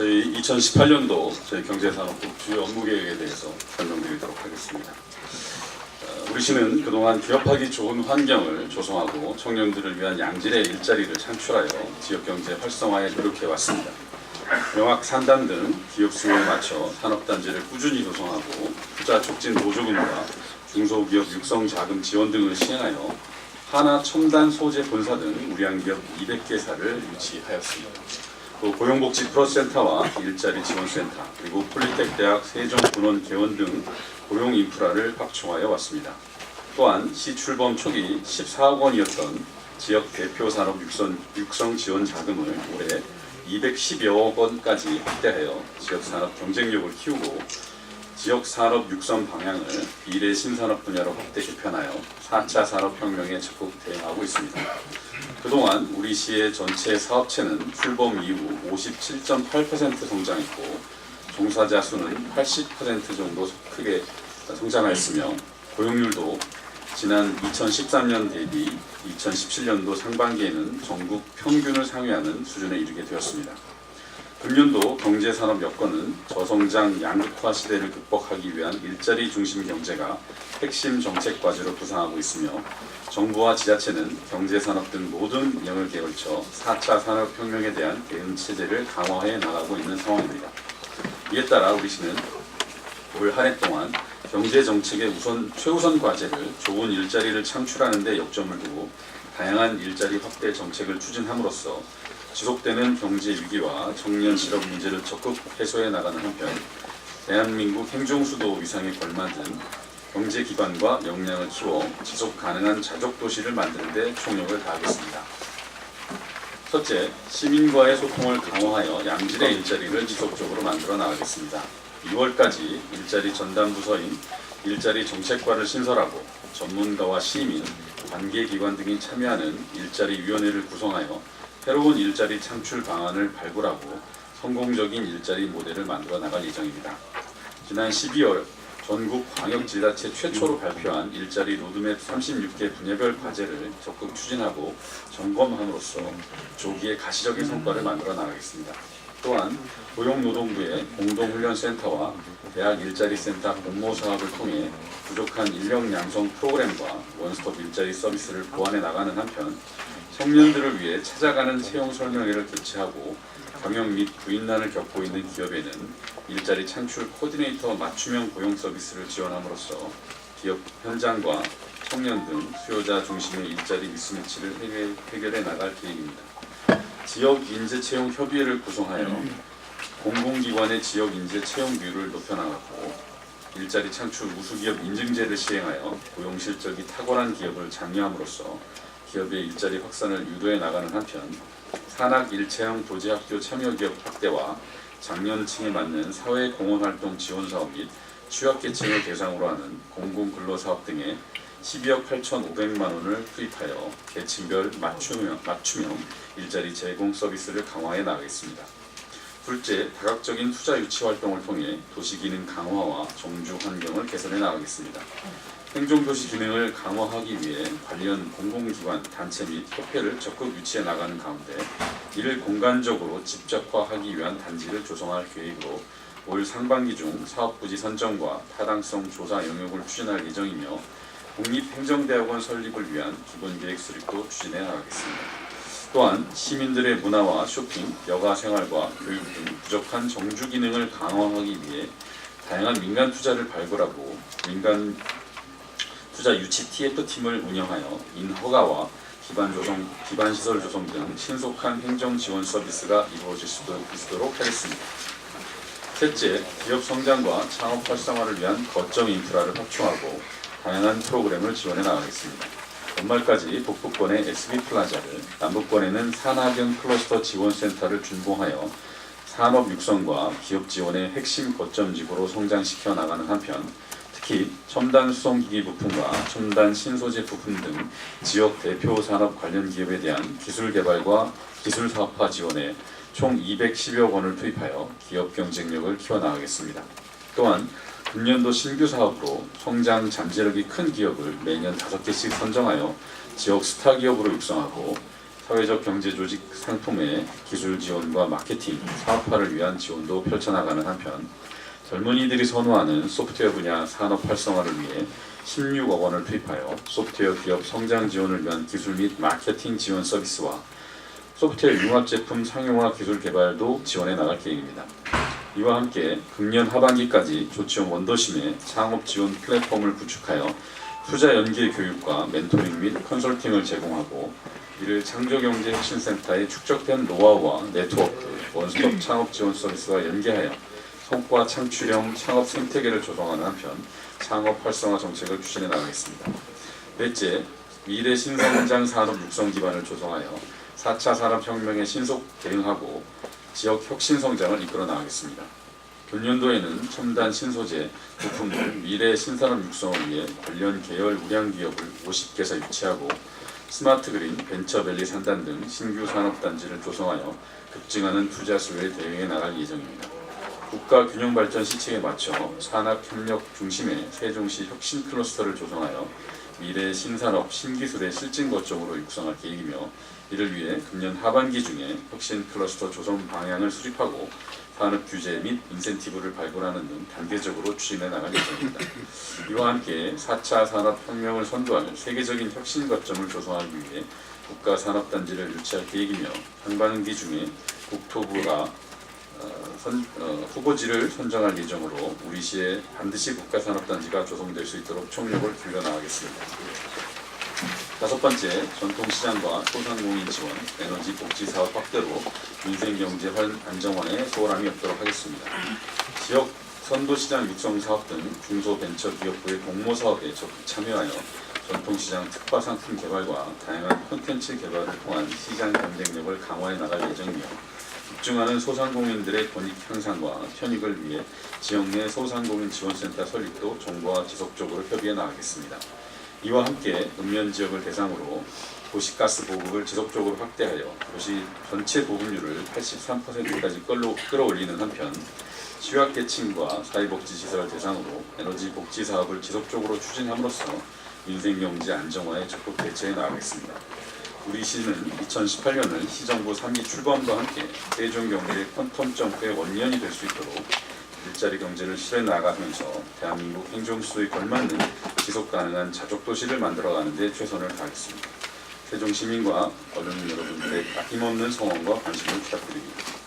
저희 2018년도 저희 경제산업부 주요 업무 계획에 대해서 설명드리도록 하겠습니다. 우리 시는 그동안 기업하기 좋은 환경을 조성하고 청년들을 위한 양질의 일자리를 창출하여 지역경제 활성화에 노력해 왔습니다. 명확 산단 등 기업 수요에 맞춰 산업단지를 꾸준히 조성하고 투자 촉진 보조금과 중소기업 육성 자금 지원 등을 시행하여 하나 첨단 소재 본사 등 우량기업 200개사를 유치하였습니다. 또 고용복지 프로센터와 일자리 지원센터 그리고 폴리텍 대학 세종군원 개원 등 고용 인프라를 확충하여 왔습니다. 또한 시 출범 초기 14억 원이었던 지역 대표 산업 육성 지원 자금을 올해 210여억 원까지 확대하여 지역 산업 경쟁력을 키우고 지역 산업 육성 방향을 미래 신산업 분야로 확대 개편하여 4차 산업혁명에 적극 대응하고 있습니다. 그동안 우리 시의 전체 사업체는 출범 이후 57.8% 성장했고 종사자 수는 80% 정도 크게 성장하였으며 고용률도 지난 2013년 대비 2017년도 상반기에는 전국 평균을 상회하는 수준에 이르게 되었습니다. 금년도 경제산업 여건은 저성장 양극화 시대를 극복하기 위한 일자리 중심 경제가 핵심 정책 과제로 부상하고 있으며 정부와 지자체는 경제산업 등 모든 영역에 걸쳐 4차 산업혁명에 대한 대응 체제를 강화해 나가고 있는 상황입니다. 이에 따라 우리 시는 올 한 해 동안 경제정책의 최우선 과제를 좋은 일자리를 창출하는 데 역점을 두고 다양한 일자리 확대 정책을 추진함으로써 지속되는 경제 위기와 청년 실업 문제를 적극 해소해 나가는 한편 대한민국 행정수도 위상에 걸맞은 경제 기반과 역량을 키워 지속 가능한 자족 도시를 만드는 데 총력을 다하겠습니다. 첫째, 시민과의 소통을 강화하여 양질의 일자리를 지속적으로 만들어 나가겠습니다. 2월까지 일자리 전담 부서인 일자리 정책과를 신설하고 전문가와 시민, 관계기관 등이 참여하는 일자리위원회를 구성하여 새로운 일자리 창출 방안을 발굴하고 성공적인 일자리 모델을 만들어 나갈 예정입니다. 지난 12월 전국 광역지자체 최초로 발표한 일자리 로드맵 36개 분야별 과제를 적극 추진하고 점검함으로써 조기에 가시적인 성과를 만들어 나가겠습니다. 또한 고용노동부의 공동훈련센터와 대학 일자리센터 공모사업을 통해 부족한 인력 양성 프로그램과 원스톱 일자리 서비스를 보완해 나가는 한편 청년들을 위해 찾아가는 채용 설명회를 개최하고 경영 및 부인난을 겪고 있는 기업에는 일자리 창출 코디네이터 맞춤형 고용 서비스를 지원함으로써 기업 현장과 청년 등 수요자 중심의 일자리 미스매치를 해결해 나갈 계획입니다. 지역 인재 채용 협의회를 구성하여 공공기관의 지역 인재 채용 비율을 높여나가고 일자리 창출 우수기업 인증제를 시행하여 고용 실적이 탁월한 기업을 장려함으로써 기업의 일자리 확산을 유도해 나가는 한편 산학 일체형 도제학교 참여기업 확대와 장년층에 맞는 사회공헌활동 지원사업 및 취약계층을 대상으로 하는 공공근로사업 등에 12억 8,500만 원을 투입하여 계층별 맞춤형 일자리 제공 서비스를 강화해 나가겠습니다. 둘째, 다각적인 투자 유치 활동을 통해 도시기능 강화와 정주 환경을 개선해 나가겠습니다. 행정도시 기능을 강화하기 위해 관련 공공기관, 단체 및 협회를 적극 유치해 나가는 가운데 이를 공간적으로 집적화하기 위한 단지를 조성할 계획으로 올 상반기 중 사업부지 선정과 타당성 조사 영역을 추진할 예정이며 국립행정대학원 설립을 위한 기본계획 수립도 추진해 나가겠습니다. 또한 시민들의 문화와 쇼핑, 여가 생활과 교육 등 부족한 정주 기능을 강화하기 위해 다양한 민간 투자를 발굴하고 민간 투자 유치 TF팀을 운영하여 인허가와 기반시설 조성 등 신속한 행정 지원 서비스가 이루어질 수 있도록 하겠습니다. 셋째, 기업 성장과 창업 활성화를 위한 거점 인프라를 확충하고 다양한 프로그램을 지원해 나가겠습니다. 연말까지 북부권의 SB플라자를, 남부권에는 산하경 클러스터 지원센터를 준공하여 산업 육성과 기업 지원의 핵심 거점지구로 성장시켜 나가는 한편 특히 첨단 수송기기 부품과 첨단 신소재 부품 등 지역 대표 산업 관련 기업에 대한 기술 개발과 기술 사업화 지원에 총 210여 원을 투입하여 기업 경쟁력을 키워나가겠습니다. 또한 금년도 신규 사업으로 성장 잠재력이 큰 기업을 매년 5개씩 선정하여 지역 스타 기업으로 육성하고 사회적 경제 조직 상품의 기술 지원과 마케팅, 사업화를 위한 지원도 펼쳐나가는 한편 젊은이들이 선호하는 소프트웨어 분야 산업 활성화를 위해 16억 원을 투입하여 소프트웨어 기업 성장 지원을 위한 기술 및 마케팅 지원 서비스와 소프트웨어 융합 제품 상용화 기술 개발도 지원해 나갈 계획입니다. 이와 함께 금년 하반기까지 조치원 원도심에 창업 지원 플랫폼을 구축하여 투자 연계 교육과 멘토링 및 컨설팅을 제공하고 이를 창조경제혁신센터의 축적된 노하우와 네트워크, 원스톱 창업 지원 서비스와 연계하여 성과 창출형 창업 생태계를 조성하는 한편 창업 활성화 정책을 추진해 나가겠습니다. 넷째, 미래 신성장 산업 육성 기반을 조성하여 4차 산업혁명에 신속 대응하고 지역 혁신 성장을 이끌어 나가겠습니다. 금년도에는 첨단 신소재, 부품물, 미래 신산업 육성을 위해 관련 계열 우량기업을 50개사 유치하고 스마트 그린, 벤처밸리 산단 등 신규 산업단지를 조성하여 급증하는 투자 수요에 대응해 나갈 예정입니다. 국가 균형 발전 시책에 맞춰 산학 협력 중심의 세종시 혁신 클러스터를 조성하여 미래 신산업 신기술의 실증 거점으로 육성할 계획이며 이를 위해 금년 하반기 중에 혁신 클러스터 조성 방향을 수립하고 산업 규제 및 인센티브를 발굴하는 등 단계적으로 추진해 나갈 예정입니다. 이와 함께 4차 산업혁명을 선도할 세계적인 혁신 거점을 조성하기 위해 국가 산업단지를 유치할 계획이며 상반기 중에 국토부가 후보지를 선정할 예정으로 우리 시에 반드시 국가산업단지가 조성될 수 있도록 총력을 기울여 나가겠습니다. 다섯 번째, 전통시장과 소상공인 지원, 에너지 복지 사업 확대로 민생경제 안정화에 소홀함이 없도록 하겠습니다. 지역 선도시장 육성 사업 등 중소벤처기업부의 공모사업에 적극 참여하여 전통시장 특화 상품 개발과 다양한 콘텐츠 개발을 통한 시장 경쟁력을 강화해 나갈 예정이며 집중하는 소상공인들의 권익 향상과 편익을 위해 지역 내 소상공인 지원센터 설립도 정부와 지속적으로 협의해 나가겠습니다. 이와 함께 읍면 지역을 대상으로 도시가스 보급을 지속적으로 확대하여 도시 전체 보급률을 83%까지 끌어올리는 한편 취약계층과 사회복지시설 대상으로 에너지 복지 사업을 지속적으로 추진함으로써 민생경제 안정화에 적극 대처해 나가겠습니다. 우리 시는 2018년을 시정부 3기 출범과 함께 세종경제의 퀀텀 점프의 원년이 될 수 있도록 일자리 경제를 실현 나가면서 대한민국 행정수도에 걸맞는 지속 가능한 자족 도시를 만들어가는 데 최선을 다하겠습니다. 세종 시민과 언론 여러분들의 아낌없는 성원과 관심을 부탁드립니다.